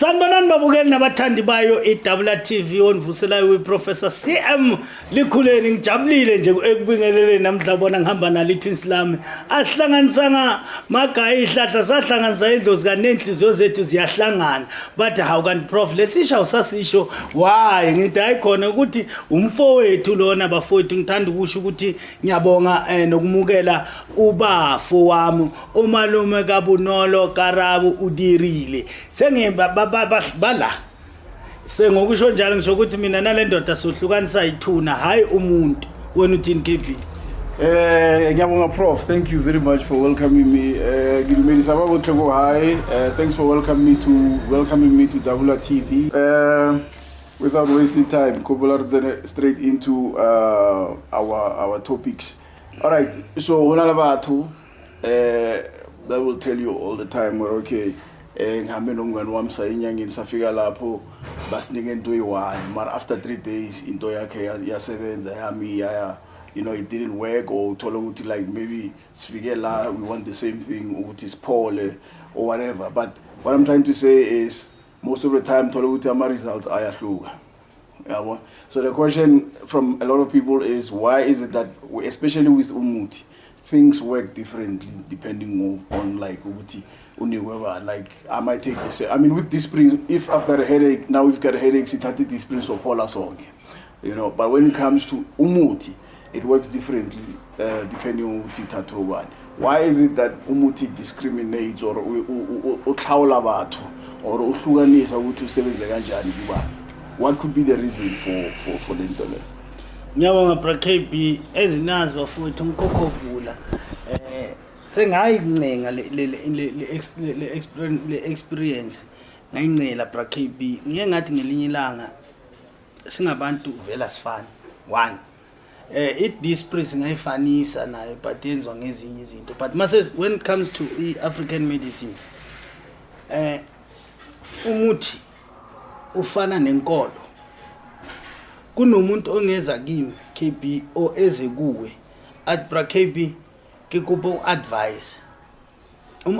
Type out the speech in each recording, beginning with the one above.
Sanibonani babukeli nabathandi bayo iWTV onvuselayo uProfessor CM Likhuleni ngijabulile nje ekubingeleleni namhla bona ngihamba nalo iTwins lami asihlanganisanga magaya ihlahla sahlanganisa idlozi kanenhliziyo zethu ziyahlangana but how can prof lesisha usasisho why ngithi ayikhona ukuthi umfowethu lona bafowethu ngithanda ukusho ukuthi ngiyabonga nokumukela ubafo wami umalume kaBunolo Karabu udirile sengimba bala sengokusho njalo ngisho ukuthi mina nale ndoda sohlukanisa ithuna hayi umuntu wena uthini KB ngiyabonga Prof, thank you very much for welcoming me. Ngilumedisa babotheko hi. Thanks for welcoming me to WTV. Without wasting time, kobola straight into our topics. All right. So honala batho that will tell you all the time we're okay. Ngihambe nomngane wami sayinyangeni safika lapho basinike into eyi1 but after 3 days into yakhe yasebenza yami yaya it didn't work or uthola ukuthi like maybe sifike la we want the same thing ukuthi siphole or whatever, but what I'm trying to say is most of the time uthola ukuthi ama results ayahluka yabo. So the question from a lot of people is why is it that especially with umuthi things work differently depending on like ukuthi like I might take this. I mean with disprin, if I've got a headache, now we've got a headache, sithathe disprin so pola song, but when it comes to umuthi it works differently depending on ukuthi thatho one. Why is it that umuthi discriminates or uhlawula batho or uhlukanisa ukuthi usebenze kanjani kubani? What could be the reason for the internet? Ngiyabonga BraKB ezinazi bafowethu ngikokhovula sengayincenga le experience ngayincela BraKB ngeke ngathi ngelinye ilanga singabantu vela sifana one it disprints ngayifanisa nayo but yenzwa ngezinye izinto but mase when it comes to African medicine umuthi ufana nenkolo. Kunomuntu ongeza kimi KB o eze kuwe at BraKB ngikupha uadvice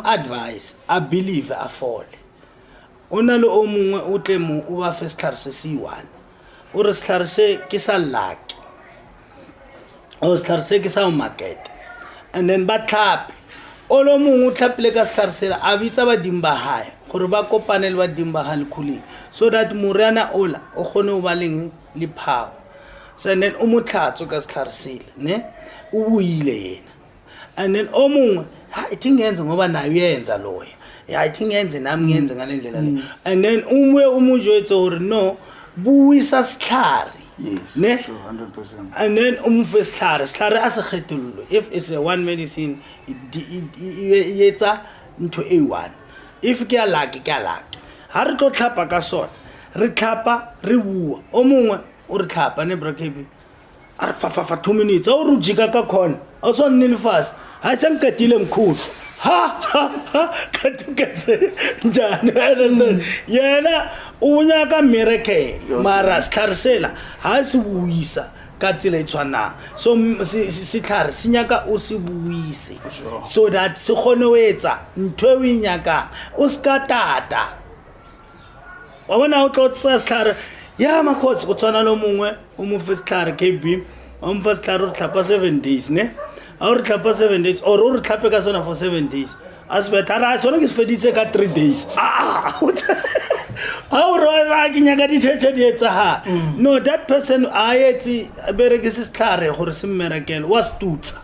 advice I believe afole onalo omunwe utlemu uba first class C1 uri starse kisa lucky o starse kisa market and then batlhapi olomungu utlhapile ka starsela abitsa badimba haya gore ba kopanele badimba ha likhulile so that muriana ola o khone o ba leng le power. So and then umuthatso ka starsela ne ubuyile yena and then omungwe I think yenze ngoba nayo yenza loya I think yenze nami ngenze ngalendlela le and then umwe umujwetso hore no buwisa sihlari. Yes, ne? Sure, 100%. And then sihlari asakhetululo if it's a one medicine yetsa into a1 if ke ya lucky ha re tlo tlhapa ka sona re tlhapa re bua o mongwe o re tlhapa ne BraKB a re fa 2 minutes o re jika ka khona o so nnile fast ha se nkatile mkhulu ha katuketse njani yena unyaka miracle mara sihlarisela ha sibuisa ka tsela e tshwana so sihlare sinyaka o sibuise so that se khone o etsa ntwe o inyaka o ska tata wa bona o tlotsa sihlare ya makhotsi go tshwana lo mongwe o mo fe sihlare KB o mo fe sihlare o tlhapa 7 days ne or tlhapa 7 days or o tlhape ka sona for 7 days as betara sona ke se feditse ka 3 days how ra ke nyaka di tshetse di etsa ha no that person ayetsi bereke se sihlare gore se miracle was tutsa.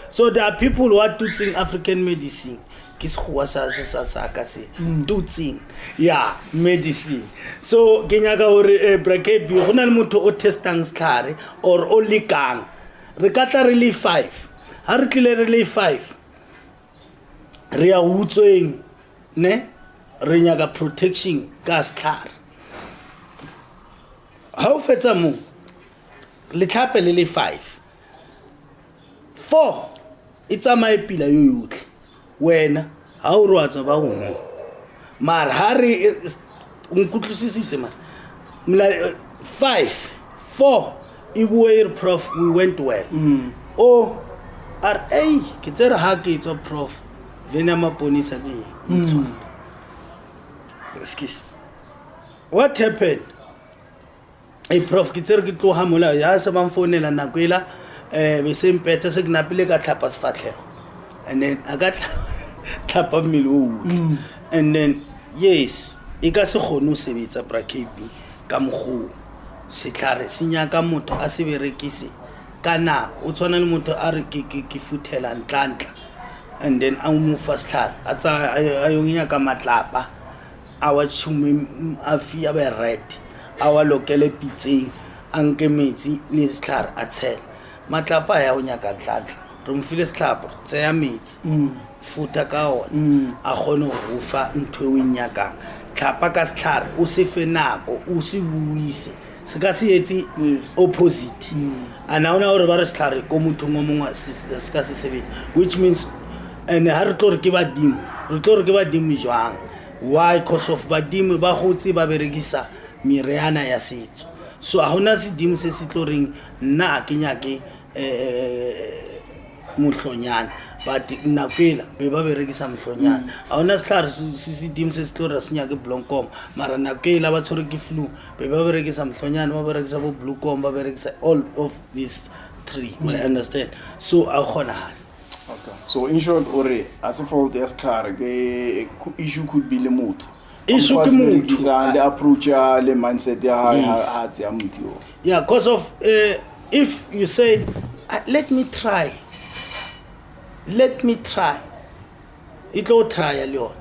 So there are people who are tutsing African medicine ke se sa ka se tutsing yeah medicine. So ke nyaka gore BraKB hona le motho o testang sihlare or o likang re ka tla re le 5 ha re tlile re le 5 re a utsweng ne re nyaka protection ka sihlare ha o fetsa mo le tlhape le 5 4 itsa maipila yo yotlhe wena ha o rwatsa ba gongwe mara ha re nkutlusisitse mara 5 4 ibuwe prof we went well RA ke tsere ha ke tswa prof vena maponisa ke excuse what happened prof ke tsere ke tloga mola ya se ba mfounela nako ela be se mpete se ke napile ka tlhapa sefatlhego and then a ka tlhapa mmele o otlhe and then yes e ka se kgone ho sebetsa bra KB ka mogolo setlhare se nyaka motho a se berekise ka nako o tshwana le motho a re ke futhela ntlantla and then a mo fa setlhare a tsa a yo nyaka matlapa a wa tshumi a fi a be red a wa lokele pitseng a nke metsi le setlhare a tshela matlapa ya o nyaka ntlantla re mfile setlhapa tseya metsi futa ka ona a kgone go fa ntho e nyakang tlhapa ka setlhare o se fe nako o se buise se ka se etse opposite ana ona gore ba re setlhare ko mothong o mongwe se ka se sebetsa which means and ha re tlo re ke badimo jwang why because of badimo ba gotse ba berekisa meriana ya setso so ha hona sedimo se se tlo reng nna a ke nyake mohlonyana but nakwela be ba berekisa mohlonyana ha hona setlhare se sedimo se se tlo re se nyake blonkom mara nakwela ba tshwere ke flu be ba berekisa mohlonyana ba berekisa bo bluecom ba berekisa all of these three I understand so a khona. Okay. So in short, ore as a fault as clear, issue could be le motho. Issue ke motho. The approach le mindset ya ha ya motho. Yeah, because of if you say let me try. It will try a lot.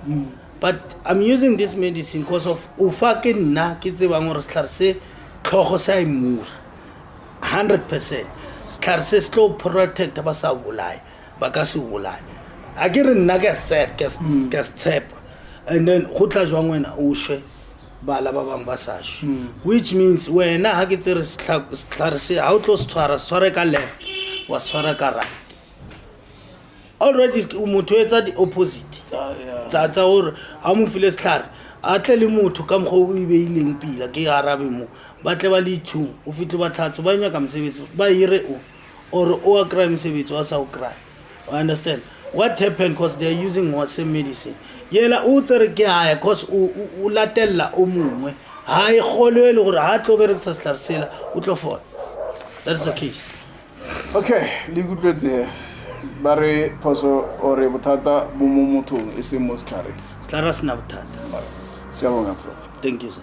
But I'm using this medicine because of ufake nna ke tsebang gore setlhare se tlhogo sa imura 100%. Setlhare se slow protect ba sa bolai. Bakasi ulai akere nna ke step and then go tla jwang wena o shwe bala ba bang ba sa shwe which means wena ha ke tsere setlhare se ha o tlo stwara ka left wa stwara ka right already motho etsa the opposite tsa gore ha mo file setlhare a tle le motho ka mgo o ibeileng pila ke arabe mo ba tle ba le two o fitle ba tlhatso ba nya ka mosebetsi ba ire or o a crime mosebetsi wa sa o crime. I understand what happened because they are using what same medicine yela o tsere ke haya because o latella o mongwe ha e kgolwe le gore ha tlo berekisa setlhare sela o tlo fola. That's the case. Okay, le gutletse ba re phoso ore bothata bo mo mothong e se mo setlhare setlhare se na bothata. Siabonga prof. Thank you sir.